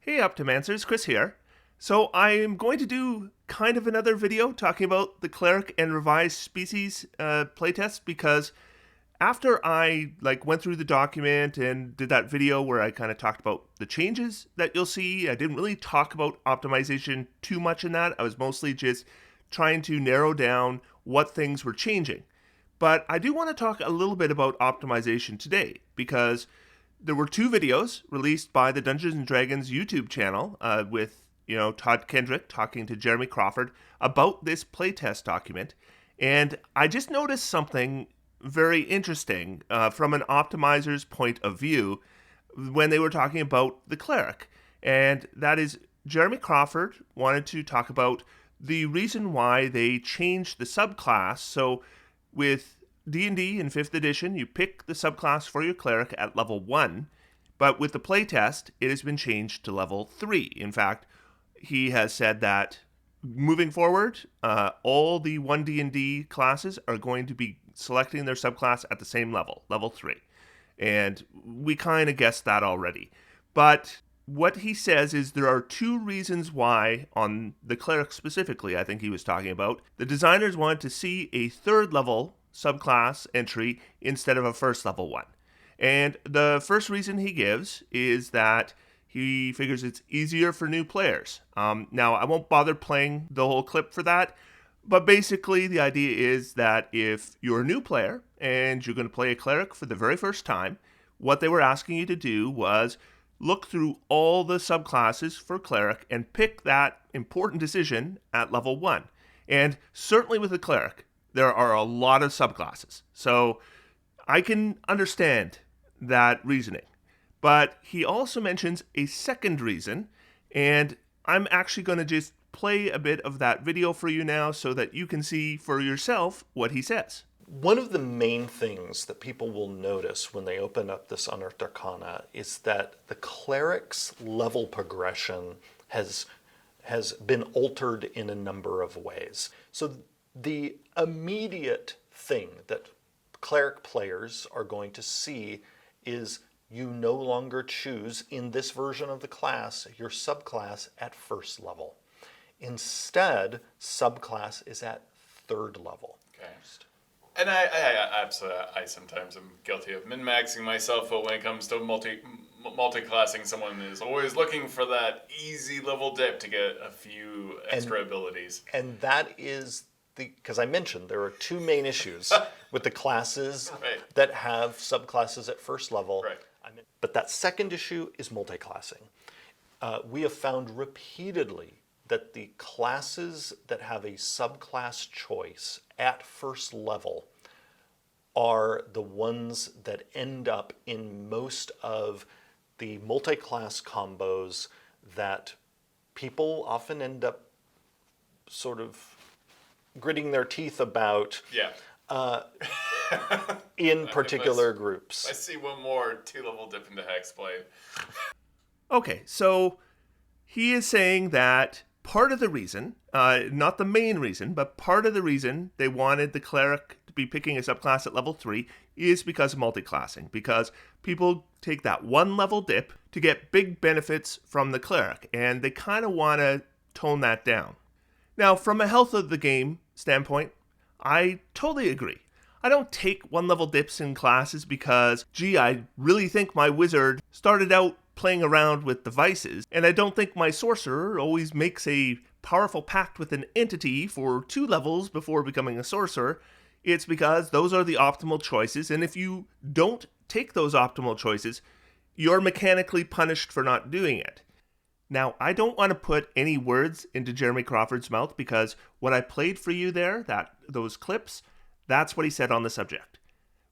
Hey Optimancers, Chris here. So I'm going to do kind of another video talking about the Cleric and Revised Species playtest because after I went through the document and did that video where I kind of talked about the changes that you'll see, I didn't really talk about optimization too much in that. I was mostly just trying to narrow down what things were changing. But I do want to talk a little bit about optimization today because there were two videos released by the Dungeons and Dragons YouTube channel with Todd Kendrick talking to Jeremy Crawford about this playtest document, and I just noticed something very interesting from an optimizer's point of view when they were talking about the cleric, and that is Jeremy Crawford wanted to talk about the reason why they changed the subclass. So with D&D in 5th edition, you pick the subclass for your cleric at level 1, but with the playtest, it has been changed to level 3. In fact, he has said that moving forward, all the 1D&D classes are going to be selecting their subclass at the same level, level 3. And we kind of guessed that already. But what he says is there are two reasons why, on the cleric specifically, I think he was talking about, the designers wanted to see a 3rd level subclass entry instead of a 1st level one. And the first reason he gives is that he figures it's easier for new players. Now, I won't bother playing the whole clip for that, but basically the idea is that if you're a new player and you're going to play a cleric for the very first time, what they were asking you to do was look through all the subclasses for cleric and pick that important decision at level 1. And certainly with the cleric, there are a lot of subclasses. So I can understand that reasoning. But he also mentions a second reason, and I'm actually going to just play a bit of that video for you now so that you can see for yourself what he says. One of the main things that people will notice when they open up this Unearthed Arcana is that the cleric's level progression has been altered in a number of ways. So the immediate thing that cleric players are going to see is you no longer choose, in this version of the class, your subclass at 1st level. Instead, subclass is at 3rd level. Okay. And I sometimes am guilty of min-maxing myself, but when it comes to multi-classing, someone is always looking for that easy level dip to get a few extra abilities. And that is because I mentioned there are two main issues with the classes that have subclasses at 1st level. Right. But that second issue is multi-classing. We have found repeatedly that the classes that have a subclass choice at 1st level are the ones that end up in most of the multi-class combos that people often end up sort of gritting their teeth about in particular groups. I see one more 2-level dip into Hexblade. Okay, so he is saying that part of the reason, not the main reason, but part of the reason they wanted the cleric to be picking a subclass at level 3 is because of multiclassing, because people take that 1-level dip to get big benefits from the cleric, and they kind of want to tone that down. Now, from a health of the game standpoint, I totally agree. I don't take 1-level dips in classes because, I really think my wizard started out playing around with devices, and I don't think my sorcerer always makes a powerful pact with an entity for 2 levels before becoming a sorcerer. It's because those are the optimal choices, and if you don't take those optimal choices, you're mechanically punished for not doing it. Now, I don't want to put any words into Jeremy Crawford's mouth because what I played for you there, those clips, that's what he said on the subject.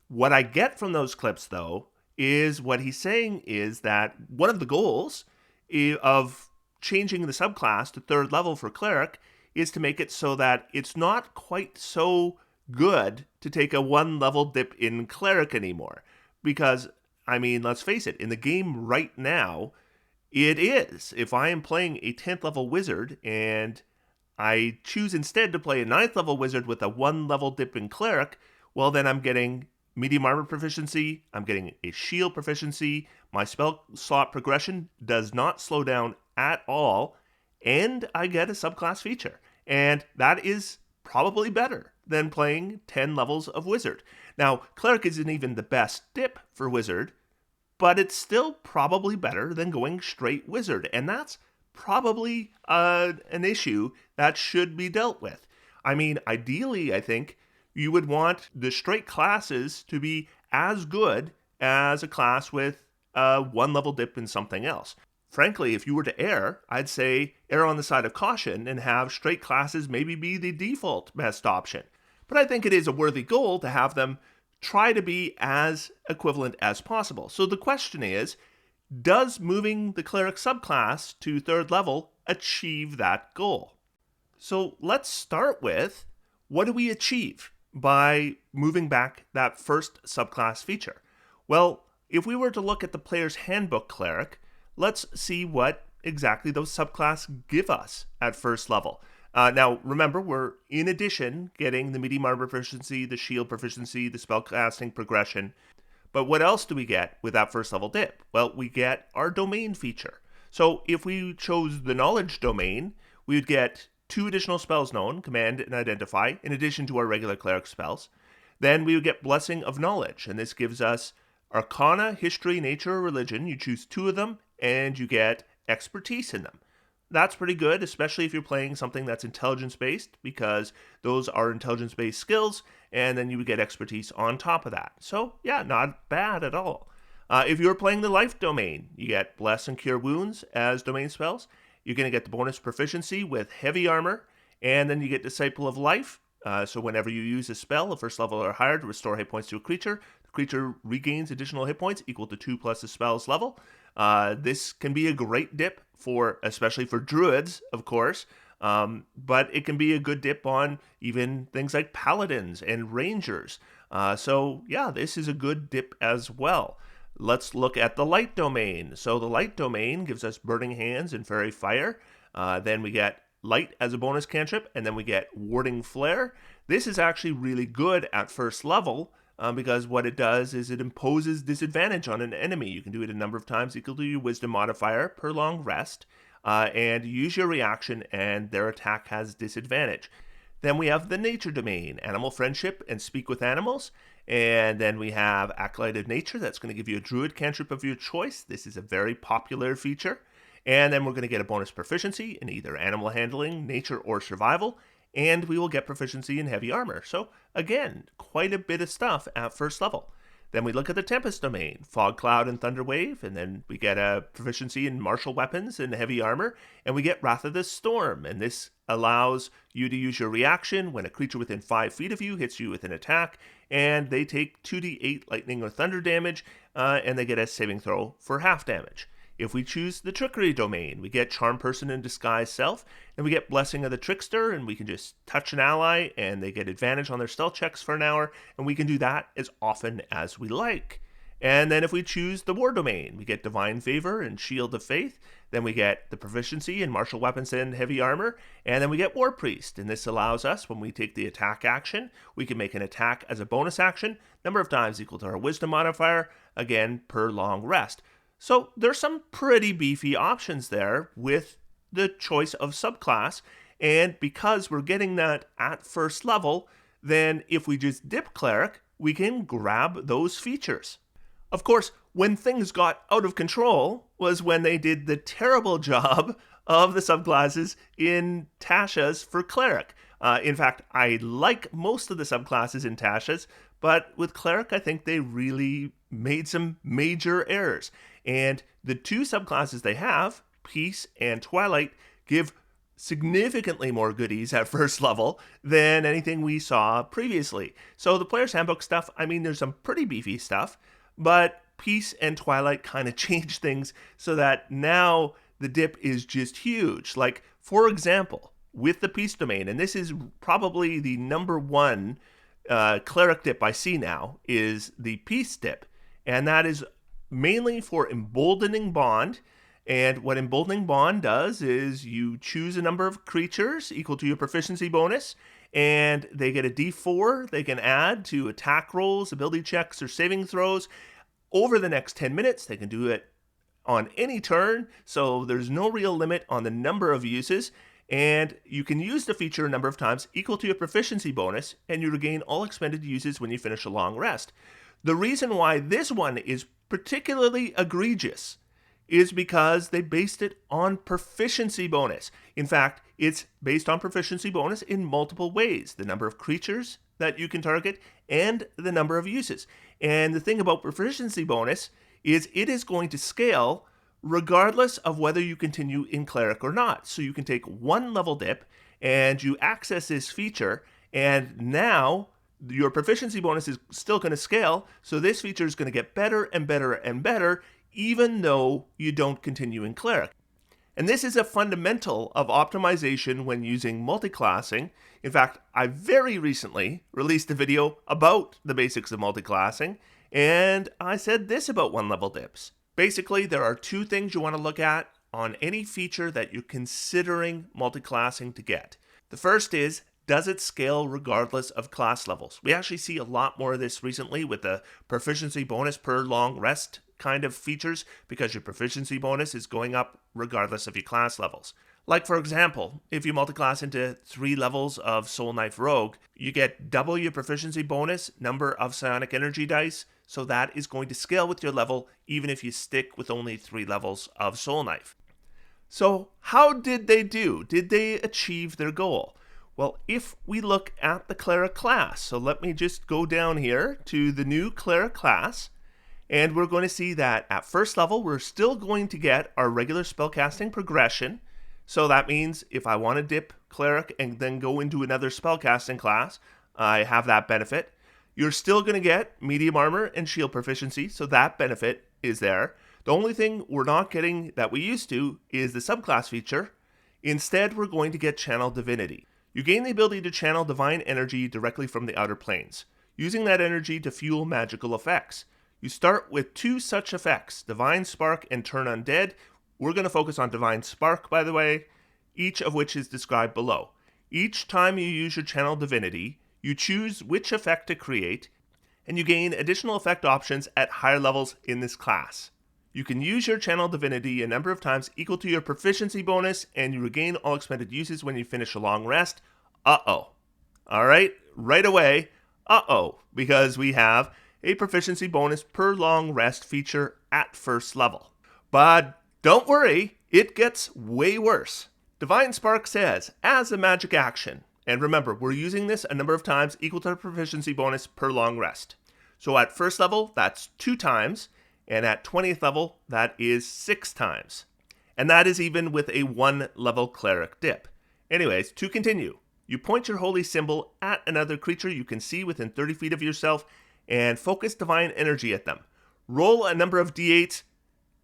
What I get from those clips, though, is what he's saying is that one of the goals of changing the subclass to 3rd level for cleric is to make it so that it's not quite so good to take a 1-level dip in cleric anymore. Because, I mean, let's face it, in the game right now, it is. If I am playing a 10th level wizard and I choose instead to play a 9th level wizard with a 1-level dip in cleric, well then I'm getting medium armor proficiency. I'm getting a shield proficiency. My spell slot progression does not slow down at all. And I get a subclass feature. And that is probably better than playing 10 levels of Wizard. Now, Cleric isn't even the best dip for Wizard, but it's still probably better than going straight Wizard. And that's probably an issue that should be dealt with. I mean, ideally, I think you would want the straight classes to be as good as a class with one level dip in something else. Frankly, if you were to err, I'd say err on the side of caution and have straight classes maybe be the default best option. But I think it is a worthy goal to have them try to be as equivalent as possible. So the question is, does moving the cleric subclass to 3rd level achieve that goal? So let's start with, what do we achieve by moving back that first subclass feature? Well, if we were to look at the player's handbook cleric, let's see what exactly those subclass give us at 1st level. Now, remember, we're in addition getting the medium armor proficiency, the shield proficiency, the spellcasting progression. But what else do we get with that 1st level dip? Well, we get our domain feature. So if we chose the knowledge domain, we would get 2 additional spells known, command and identify, in addition to our regular cleric spells. Then we would get blessing of knowledge, and this gives us arcana, history, nature, or religion. You choose 2 of them, and you get expertise in them. That's pretty good, especially if you're playing something that's intelligence-based, because those are intelligence-based skills, and then you would get expertise on top of that. So, yeah, not bad at all. If you're playing the life domain, you get Bless and Cure Wounds as domain spells. You're going to get the bonus proficiency with heavy armor, and then you get Disciple of Life. So whenever you use a spell of 1st level or higher to restore hit points to a creature, the creature regains additional hit points equal to 2 plus the spell's level. This can be a great dip especially for druids, of course, but it can be a good dip on even things like paladins and rangers. So yeah, this is a good dip as well. Let's look at the light domain. So the light domain gives us Burning Hands and Fairy Fire. Then we get Light as a bonus cantrip, and then we get Warding Flare. This is actually really good at 1st level, because what it does is it imposes disadvantage on an enemy. You can do it a number of times equal to your wisdom modifier per long rest, and use your reaction, and their attack has disadvantage. Then we have the nature domain, animal friendship and speak with animals. And then we have Acolyte of Nature. That's going to give you a druid cantrip of your choice. This is a very popular feature. And then we're going to get a bonus proficiency in either animal handling, nature, or survival. And we will get proficiency in heavy armor. So again, quite a bit of stuff at 1st level. Then we look at the Tempest domain, Fog Cloud and Thunder Wave, and then we get a proficiency in martial weapons and heavy armor, and we get Wrath of the Storm, and this allows you to use your reaction when a creature within 5 feet of you hits you with an attack, and they take 2d8 lightning or thunder damage, and they get a saving throw for half damage. If we choose the Trickery domain, we get Charm Person and Disguise Self, and we get Blessing of the Trickster, and we can just touch an ally, and they get advantage on their stealth checks for an hour, and we can do that as often as we like. And then if we choose the War domain, we get Divine Favor and Shield of Faith, then we get the proficiency in martial weapons and heavy armor, and then we get War Priest, and this allows us, when we take the attack action, we can make an attack as a bonus action, number of times equal to our wisdom modifier, again per long rest. So there's some pretty beefy options there with the choice of subclass, and because we're getting that at 1st level, then if we just dip Cleric, we can grab those features. Of course, when things got out of control was when they did the terrible job of the subclasses in Tasha's for Cleric. In fact, I like most of the subclasses in Tasha's, but with Cleric, I think they really made some major errors. And the 2 subclasses they have, Peace and Twilight, give significantly more goodies at 1st level than anything we saw previously. So the Player's Handbook stuff, I mean, there's some pretty beefy stuff, but Peace and Twilight kind of changed things so that now the dip is just huge. Like, for example, with the Peace domain, and this is probably the number 1 Cleric dip I see now, is the Peace dip. And that is mainly for Emboldening Bond. And what Emboldening Bond does is you choose a number of creatures equal to your proficiency bonus, and they get a D4 they can add to attack rolls, ability checks, or saving throws. Over the next 10 minutes, they can do it on any turn, so there's no real limit on the number of uses, and you can use the feature a number of times equal to your proficiency bonus, and you regain all expended uses when you finish a long rest. The reason why this one is particularly egregious is because they based it on proficiency bonus. In fact, it's based on proficiency bonus in multiple ways: the number of creatures that you can target and the number of uses. And the thing about proficiency bonus is it is going to scale regardless of whether you continue in Cleric or not. So you can take one level dip and you access this feature, and now your proficiency bonus is still going to scale, so this feature is going to get better and better and better, even though you don't continue in Cleric. And this is a fundamental of optimization when using multiclassing. In fact, I very recently released a video about the basics of multiclassing, and I said this about one level dips. Basically, there are two things you want to look at on any feature that you're considering multiclassing to get. The first is, does it scale regardless of class levels? We actually see a lot more of this recently with the proficiency bonus per long rest kind of features, because your proficiency bonus is going up regardless of your class levels. Like, for example, if you multiclass into 3 levels of Soul Knife Rogue, you get double your proficiency bonus number of psionic energy dice, so that is going to scale with your level even if you stick with only 3 levels of Soul Knife. So how did they do? Did they achieve their goal? Well, if we look at the Cleric class, so let me just go down here to the new Cleric class, and we're going to see that at first level, we're still going to get our regular spellcasting progression. So that means if I want to dip Cleric and then go into another spellcasting class, I have that benefit. You're still going to get medium armor and shield proficiency, so that benefit is there. The only thing we're not getting that we used to is the subclass feature. Instead, we're going to get Channel Divinity. You gain the ability to channel divine energy directly from the outer planes, using that energy to fuel magical effects. You start with 2 such effects, Divine Spark and Turn Undead. We're going to focus on Divine Spark, by the way, each of which is described below. Each time you use your Channel Divinity, you choose which effect to create, and you gain additional effect options at higher levels in this class. You can use your Channel Divinity a number of times equal to your proficiency bonus, and you regain all expended uses when you finish a long rest. Alright, right away, because we have a proficiency bonus per long rest feature at first level. But don't worry, it gets way worse. Divine Spark says, as a magic action, and remember, we're using this a number of times equal to the proficiency bonus per long rest. So at first level, that's 2 times, and at 20th level, that is 6 times. And that is even with a 1 level Cleric dip. Anyways, to continue, you point your holy symbol at another creature you can see within 30 feet of yourself and focus divine energy at them. Roll a number of d8s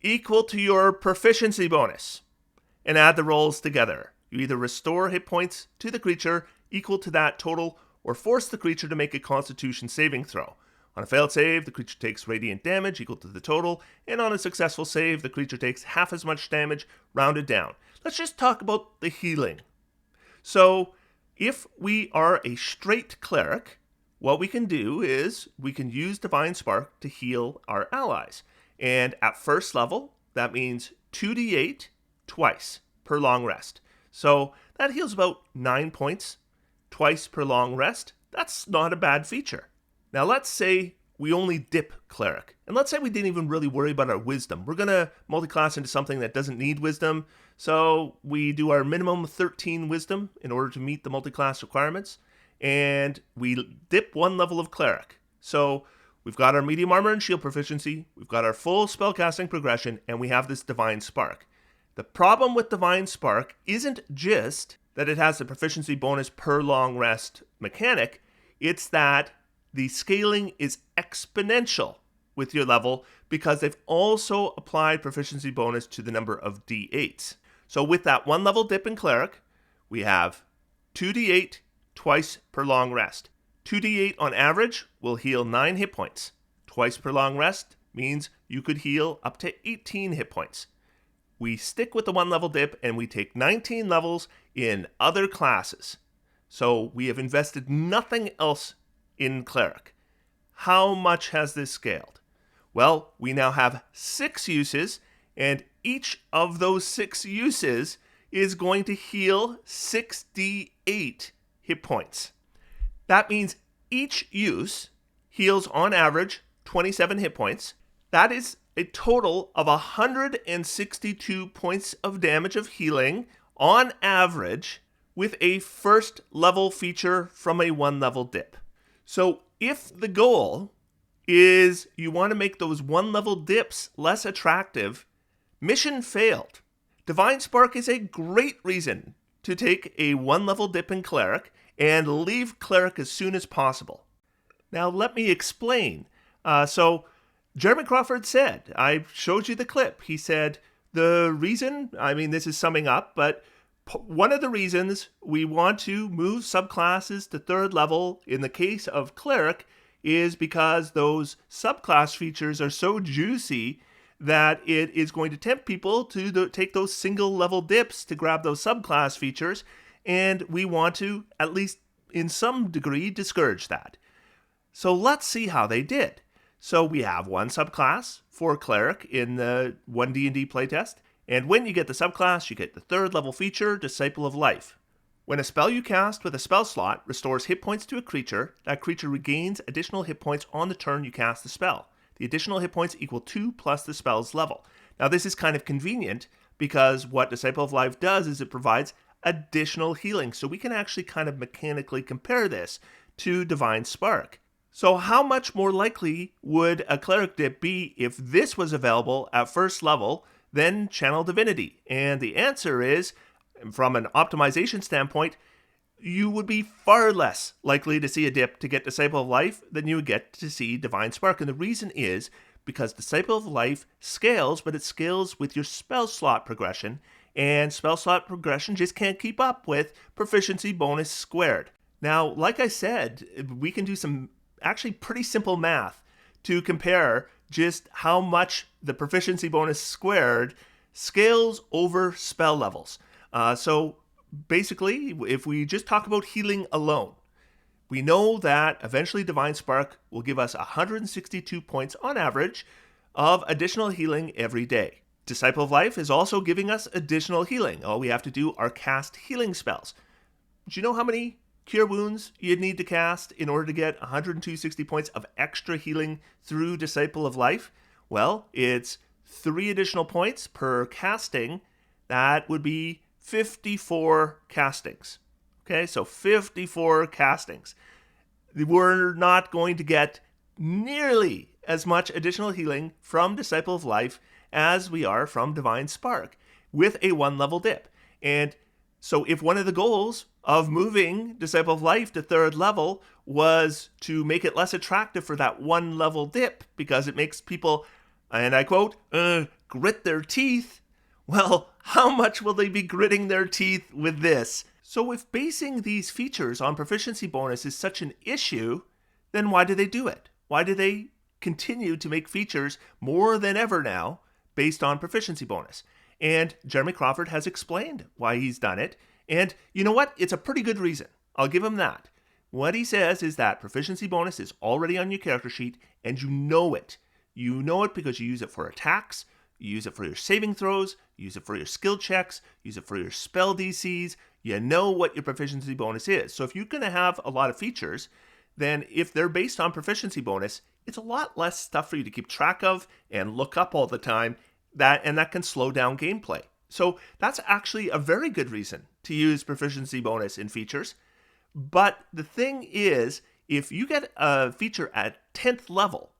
equal to your proficiency bonus and add the rolls together. You either restore hit points to the creature equal to that total or force the creature to make a constitution saving throw. On a failed save, the creature takes radiant damage equal to the total, and on a successful save, the creature takes half as much damage rounded down. Let's just talk about the healing. So, if we are a straight Cleric, what we can do is we can use Divine Spark to heal our allies. And at first level, that means 2d8 twice per long rest. So that heals about 9 points twice per long rest. That's not a bad feature. Now let's say we only dip Cleric. And let's say we didn't even really worry about our wisdom. We're going to multiclass into something that doesn't need wisdom. So we do our minimum 13 wisdom in order to meet the multiclass requirements. And we dip 1 level of Cleric. So we've got our medium armor and shield proficiency, we've got our full spellcasting progression, and we have this Divine Spark. The problem with Divine Spark isn't just that it has the proficiency bonus per long rest mechanic, it's that the scaling is exponential with your level because they've also applied proficiency bonus to the number of d8s. So with that 1 level dip in Cleric, we have 2d8 twice per long rest. 2d8 on average will heal 9 hit points. Twice per long rest means you could heal up to 18 hit points. We stick with the 1 level dip and we take 19 levels in other classes. So we have invested nothing else in Cleric. How much has this scaled? Well, we now have 6 uses, and each of those 6 uses is going to heal 6d8 hit points. That means each use heals on average 27 hit points. That is a total of 162 points of damage of healing on average with a first level feature from a 1 level dip. So if the goal is you want to make those 1 level dips less attractive, mission failed. Divine Spark is a great reason to take a 1 level dip in Cleric and leave Cleric as soon as possible. Now let me explain. So Jeremy Crawford said, I showed you the clip. He said, the reason, this is summing up, but one of the reasons we want to move subclasses to 3rd level in the case of Cleric is because those subclass features are so juicy that it is going to tempt people to take those single level dips to grab those subclass features, and we want to, at least in some degree, discourage that. So let's see how they did. So we have one subclass for Cleric in the One D&D playtest, and when you get the subclass, you get the 3rd level feature, Disciple of Life. When a spell you cast with a spell slot restores hit points to a creature, that creature regains additional hit points on the turn you cast the spell. The additional hit points equal 2 plus the spell's level. Now this is kind of convenient because what Disciple of Life does is it provides additional healing. So we can actually kind of mechanically compare this to Divine Spark. So how much more likely would a Cleric dip be if this was available at 1st level than Channel Divinity? And the answer is, from an optimization standpoint, you would be far less likely to see a dip to get Disciple of Life than you would get to see Divine Spark. And the reason is because Disciple of Life scales, but it scales with your spell slot progression, and spell slot progression just can't keep up with proficiency bonus squared. Now, like I said, we can do some actually pretty simple math to compare just how much the proficiency bonus squared scales over spell levels. So basically, if we just talk about healing alone, we know that eventually Divine Spark will give us 162 points on average of additional healing every day. Disciple of Life is also giving us additional healing. All we have to do are cast healing spells. Do you know how many Cure Wounds you'd need to cast in order to get 160 points of extra healing through Disciple of Life? Well, it's 3 additional points per casting. That would be 54 castings. Okay, so 54 castings. We're not going to get nearly as much additional healing from Disciple of Life as we are from Divine Spark with a 1 level dip. And so if one of the goals of moving Disciple of Life to 3rd level was to make it less attractive for that 1 level dip because it makes people, and I quote, grit their teeth, well, how much will they be gritting their teeth with this? So if basing these features on proficiency bonus is such an issue, then why do they do it? Why do they continue to make features more than ever now based on proficiency bonus? And Jeremy Crawford has explained why he's done it. And you know what? It's a pretty good reason. I'll give him that. What he says is that proficiency bonus is already on your character sheet, and you know it. You know it because you use it for attacks, you use it for your saving throws, you use it for your skill checks, you use it for your spell DCs. You know what your proficiency bonus is. So if you're going to have a lot of features, then if they're based on proficiency bonus, it's a lot less stuff for you to keep track of and look up all the time, that can slow down gameplay. So that's actually a very good reason to use proficiency bonus in features. But the thing is, if you get a feature at 10th level,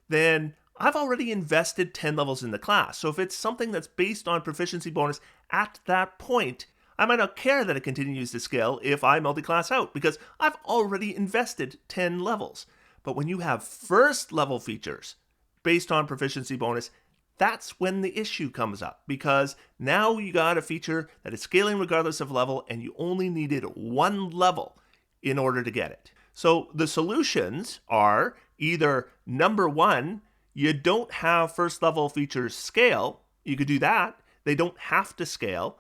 then I've already invested 10 levels in the class. So if it's something that's based on proficiency bonus at that point, I might not care that it continues to scale if I multi-class out because I've already invested 10 levels. But when you have 1st level features based on proficiency bonus, that's when the issue comes up because now you got a feature that is scaling regardless of level and you only needed 1 level in order to get it. So the solutions are either number 1, you don't have 1st level features scale. You could do that. They don't have to scale.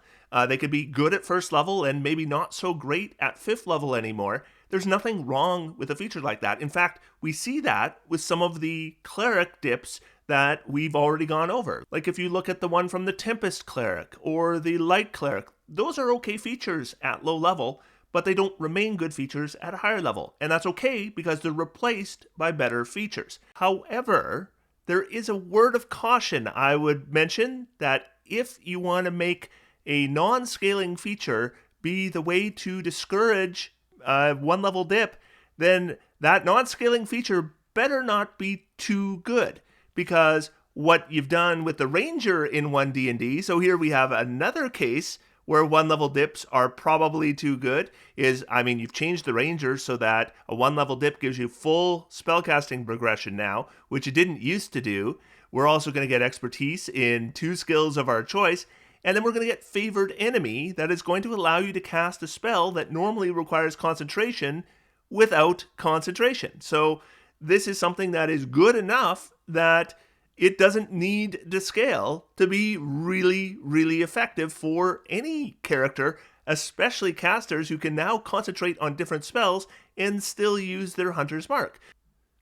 They could be good at first level and maybe not so great at fifth level anymore. There's nothing wrong with a feature like that. In fact, we see that with some of the cleric dips that we've already gone over. Like if you look at the one from the Tempest Cleric or the Light Cleric, those are okay features at low level, but they don't remain good features at a higher level. And that's okay because they're replaced by better features. However, there is a word of caution I would mention, that if you want to make a non-scaling feature be the way to discourage one level dip, then that non-scaling feature better not be too good. Because what you've done with the Ranger in One D&D, so here we have another case where one level dips are probably too good, you've changed the Ranger so that a one level dip gives you full spellcasting progression now, which it didn't used to do. We're also going to get expertise in 2 skills of our choice, and then we're going to get favored enemy that is going to allow you to cast a spell that normally requires concentration without concentration. So this is something that is good enough that it doesn't need to scale to be really, really effective for any character, especially casters who can now concentrate on different spells and still use their Hunter's Mark.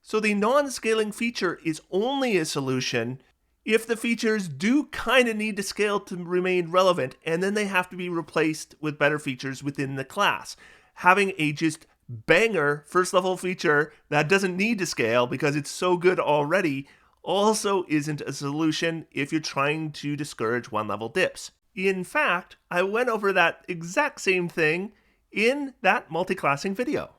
So the non-scaling feature is only a solution if the features do kind of need to scale to remain relevant, and then they have to be replaced with better features within the class. Having a just banger first level feature that doesn't need to scale because it's so good already also isn't a solution if you're trying to discourage one level dips. In fact, I went over that exact same thing in that multi-classing video.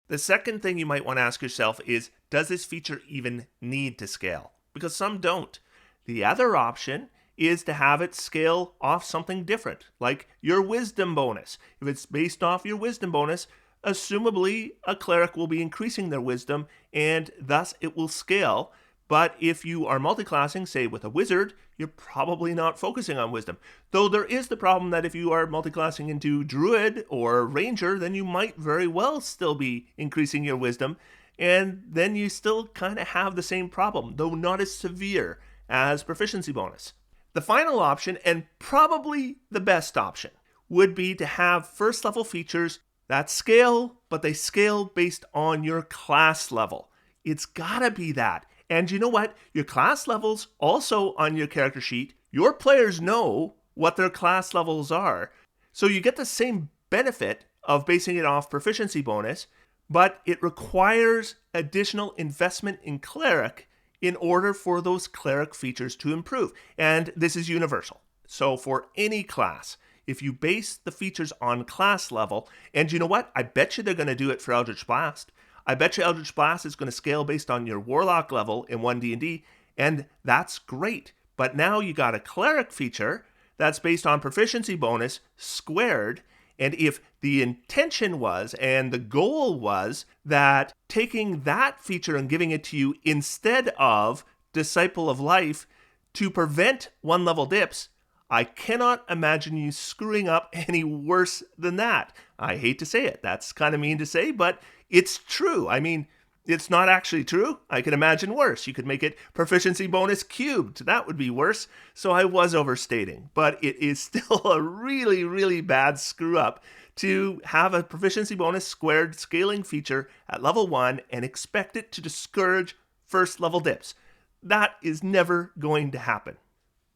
The second thing you might want to ask yourself is, does this feature even need to scale? Because some don't. The other option is to have it scale off something different, like your wisdom bonus. If it's based off your wisdom bonus, assumably a cleric will be increasing their wisdom and thus it will scale. But if you are multiclassing, say with a wizard, you're probably not focusing on wisdom. Though there is the problem that if you are multiclassing into druid or ranger, then you might very well still be increasing your wisdom, and then you still kind of have the same problem, though not as severe as proficiency bonus. The final option, and probably the best option, would be to have first level features that scale, but they scale based on your class level. It's gotta be that. And you know what? Your class levels also on your character sheet, your players know what their class levels are. So you get the same benefit of basing it off proficiency bonus, but it requires additional investment in cleric in order for those cleric features to improve. And this is universal. So for any class, if you base the features on class level, and you know what? I bet you they're going to do it for Eldritch Blast. I bet you Eldritch Blast is going to scale based on your Warlock level in One D&D, and that's great. But now you got a cleric feature that's based on proficiency bonus squared, and if the intention was and the goal was that taking that feature and giving it to you instead of Disciple of Life to prevent one level dips, I cannot imagine you screwing up any worse than that. I hate to say it. That's kind of mean to say, but it's true. I mean, it's not actually true. I can imagine worse. You could make it proficiency bonus cubed. That would be worse. So I was overstating, but it is still a really, really bad screw up to have a proficiency bonus squared scaling feature at level 1 and expect it to discourage first level dips. That is never going to happen.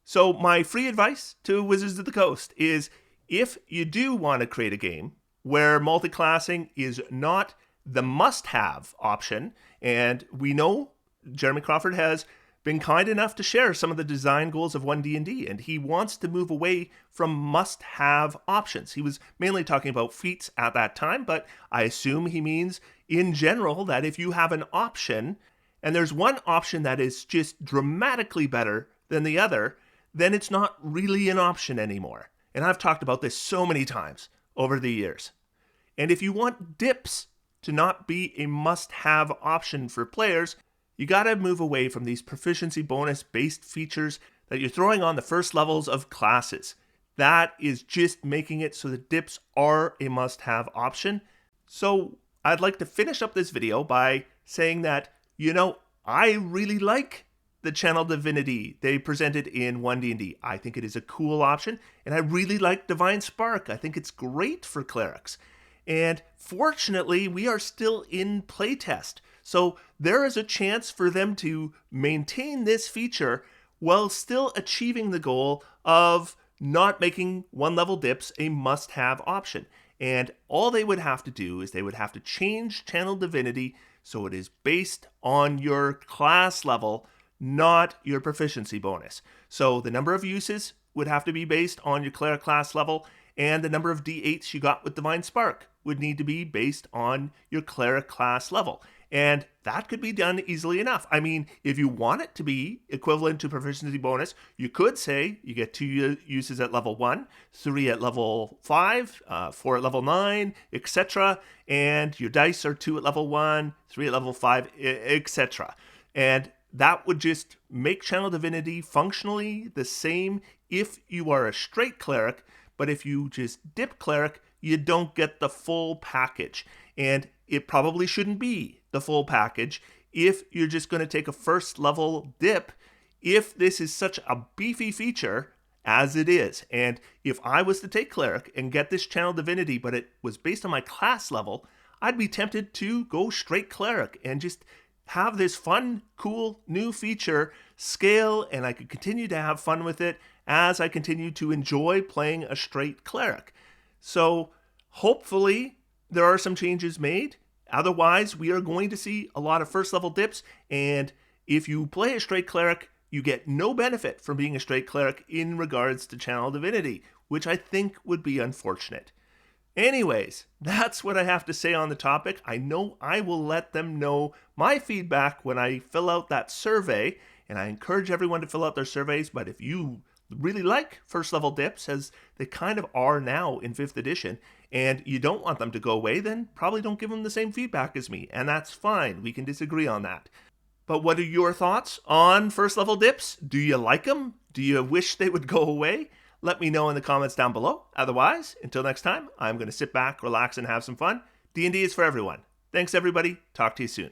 So my free advice to Wizards of the Coast is, if you do want to create a game where multiclassing is not the must-have option, and we know Jeremy Crawford has been kind enough to share some of the design goals of One D&D, and he wants to move away from must-have options. He was mainly talking about feats at that time, but I assume he means in general that if you have an option, and there's one option that is just dramatically better than the other, then it's not really an option anymore. And I've talked about this so many times over the years. And if you want dips to not be a must-have option for players, you gotta move away from these proficiency bonus-based features that you're throwing on the first levels of classes. That is just making it so that dips are a must-have option. So I'd like to finish up this video by saying that, I really like the Channel Divinity they presented in One D&D. I think it is a cool option, and I really like Divine Spark. I think it's great for clerics. And fortunately, we are still in playtest, so there is a chance for them to maintain this feature while still achieving the goal of not making one-level dips a must-have option. And all they would have to do is they would have to change Channel Divinity so it is based on your class level, not your proficiency bonus. So the number of uses would have to be based on your cleric class level, and the number of D8s you got with Divine Spark would need to be based on your cleric class level. And that could be done easily enough. I mean, if you want it to be equivalent to proficiency bonus, you could say you get 2 uses at level 1, 3 at level 5, 4 at level 9, etc. And your dice are 2 at level 1, 3 at level 5, etc. And that would just make Channel Divinity functionally the same if you are a straight cleric, but if you just dip cleric, you don't get the full package. And it probably shouldn't be the full package if you're just going to take a first level dip, if this is such a beefy feature as it is. And if I was to take cleric and get this Channel Divinity, but it was based on my class level, I'd be tempted to go straight cleric and just have this fun, cool new feature scale, and I could continue to have fun with it as I continue to enjoy playing a straight cleric. So hopefully there are some changes made. Otherwise, we are going to see a lot of first level dips, and if you play a straight cleric, you get no benefit from being a straight cleric in regards to Channel Divinity, which I think would be unfortunate. Anyways, that's what I have to say on the topic. I know I will let them know my feedback when I fill out that survey, and I encourage everyone to fill out their surveys, but if you really like first level dips, as they kind of are now in 5th edition, and you don't want them to go away, then probably don't give them the same feedback as me, and that's fine. We can disagree on that. But what are your thoughts on first level dips? Do you like them? Do you wish they would go away? Let me know in the comments down below. Otherwise, until next time, I'm going to sit back, relax, and have some fun. D&D is for everyone. Thanks, everybody. Talk to you soon.